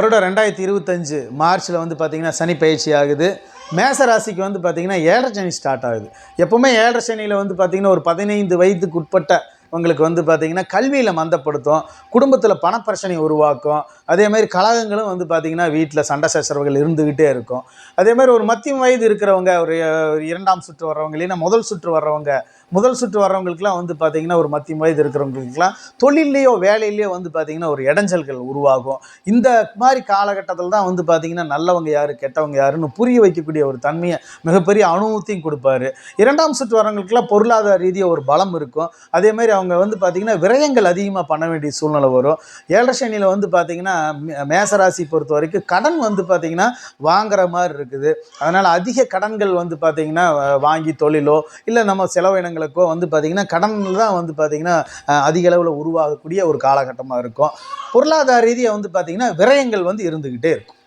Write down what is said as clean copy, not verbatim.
வருடம் 2025 மார்ச்சில் வந்து பார்த்திங்கன்னா சனி பயிற்சி ஆகுது. மேச ராசிக்கு வந்து பார்த்திங்கன்னா 7.5 சனி ஸ்டார்ட் ஆகுது. எப்போவுமே 7.5 சனியில் வந்து பார்த்திங்கன்னா ஒரு 15 வயதுக்கு உட்பட்ட உங்களுக்கு வந்து பார்த்திங்கன்னா கல்வியில் மந்தப்படுத்தும், குடும்பத்தில் பணப்பிரச்சனை உருவாக்கும். அதேமாதிரி கலகங்களும் வந்து பார்த்திங்கன்னா வீட்டில் சண்டை சச்சரவுகள் இருந்துக்கிட்டே இருக்கும். அதேமாதிரி ஒரு மத்திய வயது இருக்கிறவங்க, ஒரு 2ஆம் சுற்று வர்றவங்க, இல்லைன்னா முதல் சுற்று வர்றவங்களுக்குலாம் வந்து பார்த்திங்கன்னா ஒரு மத்திய வயது இருக்கிறவங்களுக்குலாம் தொழிலையோ வேலையிலையோ வந்து பார்த்திங்கன்னா ஒரு இடைஞ்சல்கள் உருவாகும். இந்த மாதிரி காலகட்டத்தில் தான் வந்து பார்த்திங்கன்னா நல்லவங்க யார் கெட்டவங்க யாருன்னு புரிய வைக்கக்கூடிய ஒரு தன்மையை மிகப்பெரிய அனுபவத்தையும் கொடுப்பாரு. 2ஆம் சுற்று வரவங்களுக்குலாம் பொருளாதார ரீதியாக ஒரு பலம் இருக்கும். அதேமாதிரி அவங்க வந்து பார்த்திங்கன்னா விரயங்கள் அதிகமாக பண்ண வேண்டிய சூழ்நிலை வரும். 7.5 சனியில் வந்து பார்த்திங்கன்னா மேசராசி பொறுத்த வரைக்கும் கடன் வந்து பார்த்திங்கன்னா வாங்குற மாதிரி இருக்குது. அதனால் அதிக கடன்கள் வந்து பார்த்திங்கன்னா வாங்கி தொழிலோ இல்லை நம்ம செலவினங்களுக்கோ வந்து பார்த்திங்கன்னா கடனில் தான் வந்து பார்த்திங்கன்னா அதிக அளவில் உருவாகக்கூடிய ஒரு காலகட்டமாக இருக்கும். பொருளாதார ரீதியாக வந்து பார்த்திங்கன்னா விரயங்கள் வந்து இருந்துக்கிட்டே இருக்கும்.